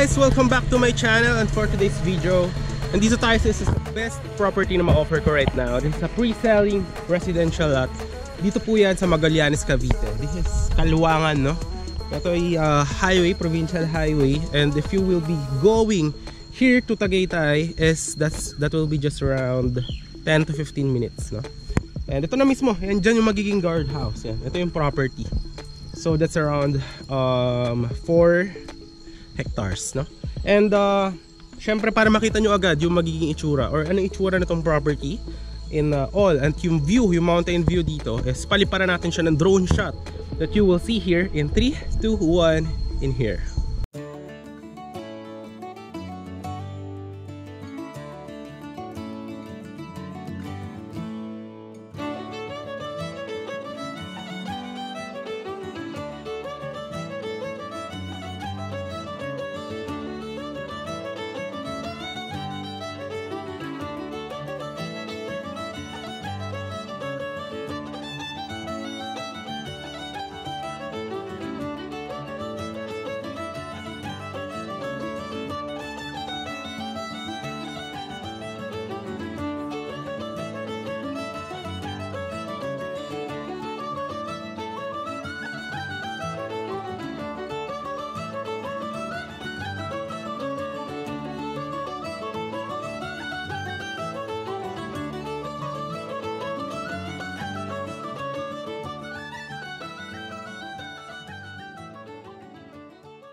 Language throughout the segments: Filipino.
guys! Welcome back to my channel, and for today's video, nandito tayo sa best property na ma-offer ko right now. This is a pre-selling residential lot. Dito po yan sa Magallanes, Cavite. This is Kaluangan, no? Ito ay highway, provincial highway, and if you will be going here to Tagaytay, that will be just around 10 to 15 minutes, no? And ito na mismo, yan dyan yung magiging guardhouse. Yan. Ito yung property. So that's around 4 hectares, no? And syempre para makita nyo agad yung magiging itsura or ano itsura na tong property in all, and yung view, yung mountain view dito is paliparan natin siya ng drone shot that you will see here in 3, 2, 1 in here.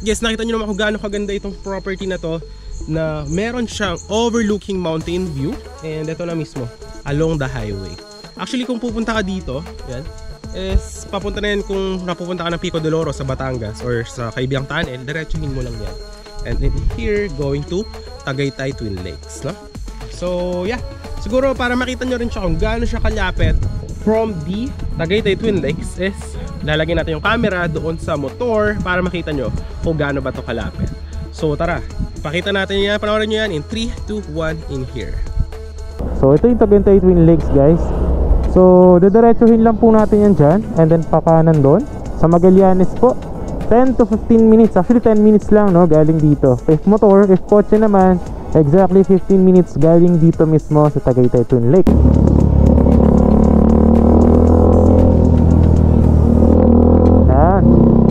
Yes, nakita nyo naman kung gaano kaganda itong property na to, na meron siyang overlooking mountain view, and ito na mismo along the highway. Actually kung pupunta ka dito, yan, is papunta na yan kung napupunta ka ng Pico de Oro sa Batangas or sa Kaibiang Tunnel, diretsuhin mo lang yan. And then here, going to Tagaytay Twin Lakes, no? So yeah, siguro para makita nyo rin siya kung gaano siya kalapit from the Tagaytay Twin Lakes, is lalagyan natin yung camera doon sa motor para makita nyo kung gaano ba ito kalapit. So tara, pakita natin yan, panoorin nyo yan in 3, 2, 1 in here. So ito yung Tagaytay Twin Lakes, guys. So didiretsuhin lang po natin yan dyan, and then pakanan doon sa Magallanes po. 10 to 15 minutes, actually 10 minutes lang, no, galing dito. If motor, if kotse naman, exactly 15 minutes galing dito mismo sa Tagaytay Twin Lakes.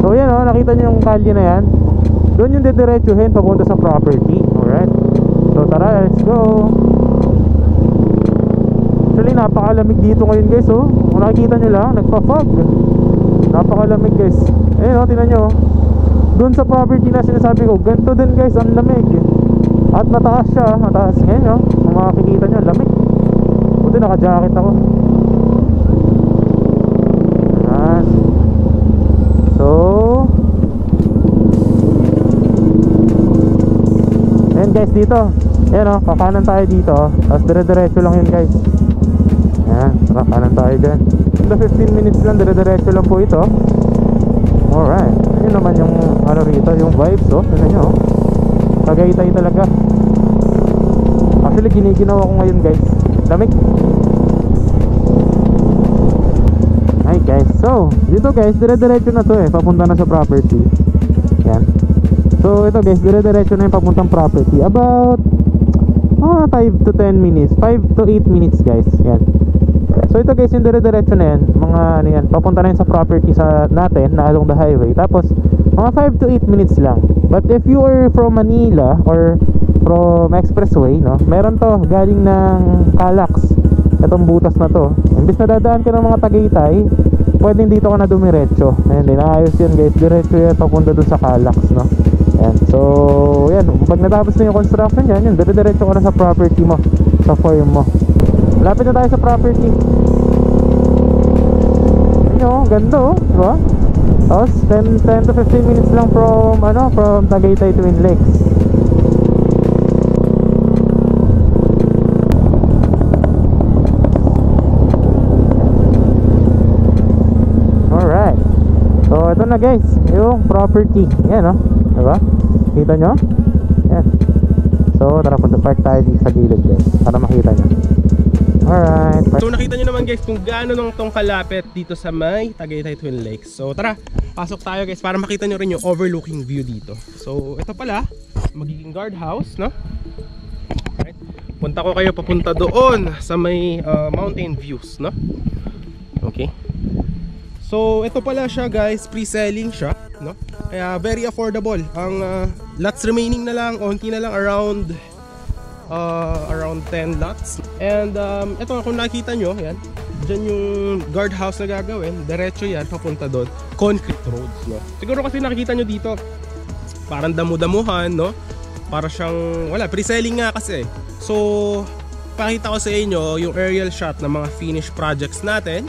So yan o, nakita nyo yung kalye na yan. Doon yung didiretsuhin papunta sa property. Alright, so tara, let's go. Actually napakalamig dito ngayon, guys. Oh, kung nakikita nyo lang, nagpa-fog. Napakalamig, guys. Ayun o, tingnan nyo. Doon sa property na sinasabi ko, ganito din, guys, ang lamig. At mataas siya, mataas. Ngayon o, kung makikita nyo, lamig. Buti naka-jacket ako. So ayan, guys, dito. Ayan o, kakanan tayo dito. Tapos dire-diretso lang yun, guys. Ayan, kakanan tayo dyan. 15 minutes lang, dire-diretso lang po ito. Alright, yun naman yung ano rito, yung vibes, oh. Tignan nyo, oh. Tagaytay talaga. Actually giniginawa ko ngayon, guys. Lamig. Hi guys, so dito, guys, dire-diretso na to, papunta na sa property. Yan. So ito, guys, dire-diretso na yung papuntang property. About 5 to 10 minutes, 5 to 8 minutes, guys. Yan. So ito, guys, yung dire-diretso na yan, mga ano yan, papunta na yan sa property sa natin na along the highway. Tapos mga 5 to 8 minutes lang. But if you are from Manila or from Expressway, no, meron to galing ng Calax. Itong butas na to, imbis na dadaan ka ng mga Tagaytay, pwedeng dito ka na dumiretso. Ayan, inaayos yan, guys, diretso yan papunta dun sa Calax, no. Ayan, so yan, pag natapos na yung construction yan, yun, diretso ka na sa property mo, sa farm mo. Lapit na tayo sa property. Ayan o, ganda o, diba? Tapos 10 to 15 minutes lang from Tagaytay Twin Lakes. So ito na, guys, yung property. Yan, oh, diba? Kita nyo? Yan. So tara, punta park tayo dito sa gilid, guys, para makita nyo. Alright. So nakita nyo naman, guys, kung gaano nung tong kalapit dito sa may Tagaytay Twin Lakes. So tara, pasok tayo, guys, para makita nyo rin yung overlooking view dito. So ito pala magiging guardhouse, no? Right. Punta ko kayo papunta doon sa may mountain views, no? Okay. So ito pala siya guys, pre-selling siya, no? Kaya very affordable. Ang lots remaining na lang, onti na lang, around 10 lots. And ito kung nakita nyo, yan, dyan yung guardhouse na gagawin, diretso yan papunta doon, concrete roads, no? Siguro kasi nakikita nyo dito parang damu-damuhan, no? Para siyang, wala, pre-selling nga kasi. So pakita ko sa inyo yung aerial shot ng mga finished projects natin,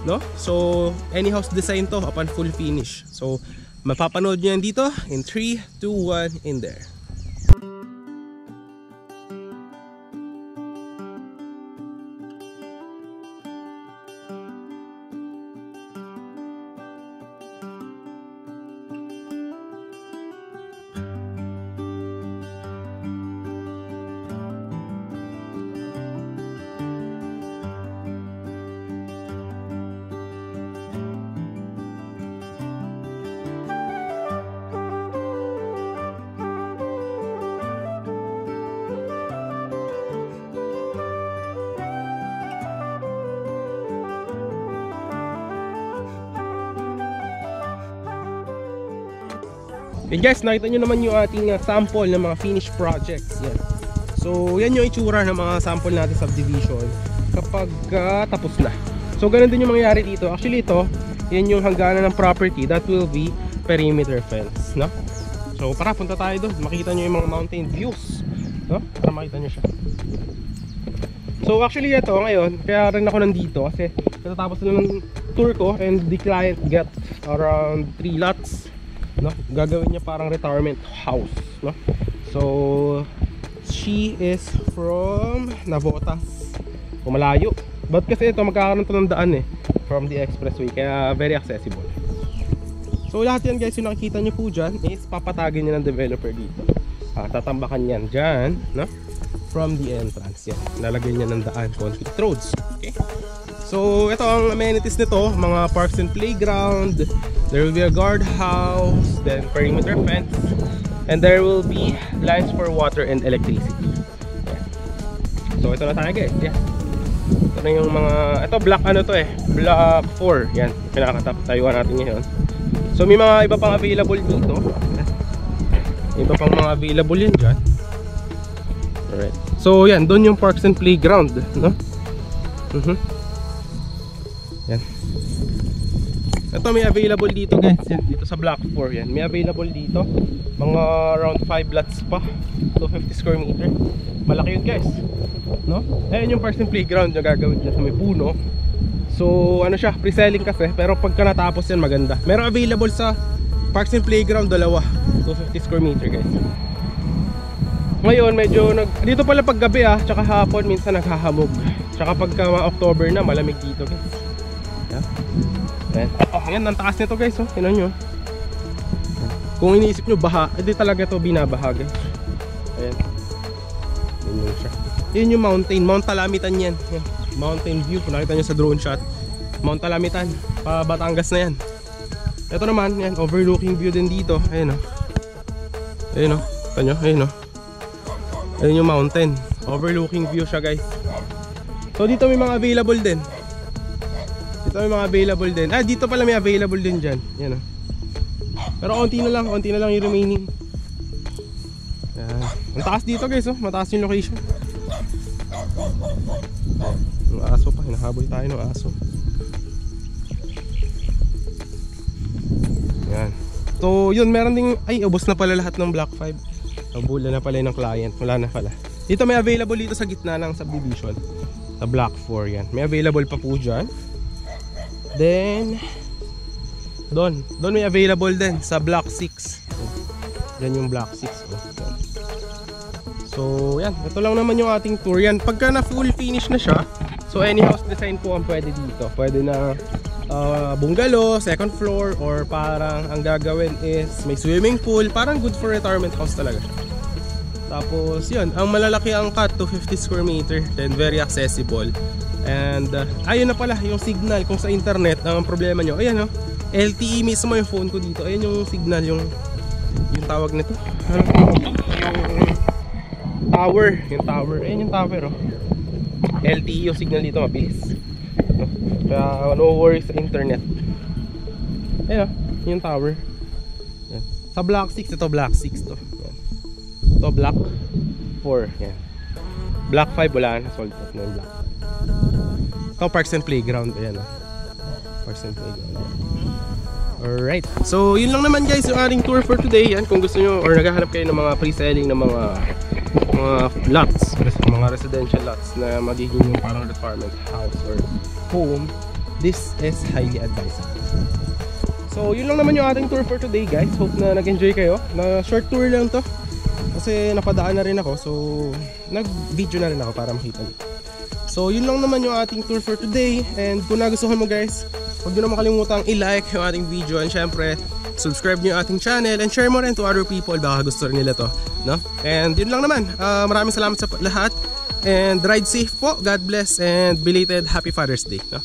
no? So any house design to upon full finish. So mapapanood nyo yan dito in 3, 2, 1, in there. And guys, nakita nyo naman yung ating sample ng mga finished projects. Yan. So yan yung itsura ng mga sample natin subdivision kapag tapos na. So ganun din yung mangyayari dito. Actually ito, yan yung hangganan ng property. That will be perimeter fence, no? So para punta tayo doon, makita nyo yung mga mountain views, no? Para makita nyo siya. So actually ito ngayon, kaya rin ako nandito kasi natatapos na ng tour ko and the client get around 3 lots, no? Gagawin niya parang retirement house, no? So she is from Navotas, malayo, but kasi ito magkakaroon to ng daan from the expressway, kaya very accessible. So lahat yan guys, yung nakikita nyo po dyan is papatagin niya ng developer dito. Tatambakan yan dyan, no? From the entrance yan, lalagyan niya ng daan, concrete roads. Okay, so ito ang amenities nito, mga parks and playground. There will be a guardhouse, then perimeter fence, and there will be lines for water and electricity. Yeah. So ito na tayo guys. Yeah. Ito na yung mga, ito block ano to block 4. Yan, pinakatayuan natin ngayon. So may mga iba pang available dito. Iba pang mga available yun dyan. Alright. So yan, doon yung parks and playground, no? Yan. Ito may available dito guys, yan, dito sa block 4 yan. May available dito mga around 5 lots pa, 250 square meter. Malaki yun guys, no? Ayan yung parks and playground yung gagawin dyan sa may puno. So ano siya, pre-selling kasi, pero pagka natapos yan maganda. Meron available sa parks and playground dalawa, 250 square meter guys. Ngayon medyo dito pala pag gabi tsaka hapon minsan naghahamog. Tsaka pagka October na malamig dito guys. Yeah. Ayan, ang taas nito guys, tingnan nyo. Kung iniisip nyo baha, hindi talaga ito binabaha guys. Ayan. Yun yung siya. Yun yung mountain, Mount Talamitan yan. Ayan. Mountain view, kung nakita nyo sa drone shot, Mount Talamitan, pa Batangas na yan. Ito naman, yan, overlooking view din dito. Ayan o. Ayan o, kita nyo, ayan o. Ayan yung mountain, overlooking view siya guys. So dito may mga available din. Dito may mga available din. Dito pala may available din dyan. Yan o. Pero konti na lang yung remaining. Yan. Ang taas dito guys, mataas yung location. Yung aso pa, hinahabol tayo ng aso. Yan. So yun, meron ding, ubos na pala lahat ng block 5. Nabula na pala ng client, wala na pala. Dito may available dito sa gitna ng subdivision, sa block 4 yan. May available pa po dyan. Then doon may available din sa block 6. Yan yung block 6. So yan, ito lang naman yung ating tour. Yan, pagka na full finish na siya, so any house design po ang pwede dito. Pwede na bungalow, second floor, or parang ang gagawin is may swimming pool. Parang good for retirement house talaga siya. Tapos yun, ang malalaki ang cut, 250 square meter, then very accessible. And ayun na pala yung signal. Kung sa internet ang problema nyo, ayan LTE mismo yung phone ko dito. Ayan yung signal, yung tawag nito, yung tower. Yung tower. Ayun yung tower, oh. LTE yung signal dito, mabilis. No? Kaya no worries sa internet. Ayun, yung tower. Yan. Sa block 6, ito block 6 to. Yan. Ito block 4. Yan. Block 5 wala na, sold out na yung block. Ito Parks and Playground. Ayan, oh. Parks and Playground. Alright. So yun lang naman guys yung ating tour for today. Yan, kung gusto nyo or naghahanap kayo ng mga pre-selling ng mga lots, mga residential lots na magiging yung parang apartment house or home, this is highly advisable. So yun lang naman yung ating tour for today guys. Hope na nag-enjoy kayo. Na short tour lang to kasi napadaan na rin ako, so nag-video na rin ako para makita nyo. So yun lang naman yung ating tour for today. And kung nagustuhan mo guys, huwag nyo na makalimutang i-like yung ating video. And syempre, subscribe nyo yung ating channel and share mo rin to other people, baka gusto rin nila to, no? And yun lang naman. Maraming salamat sa lahat. And ride safe po. God bless and belated Happy Father's Day, no?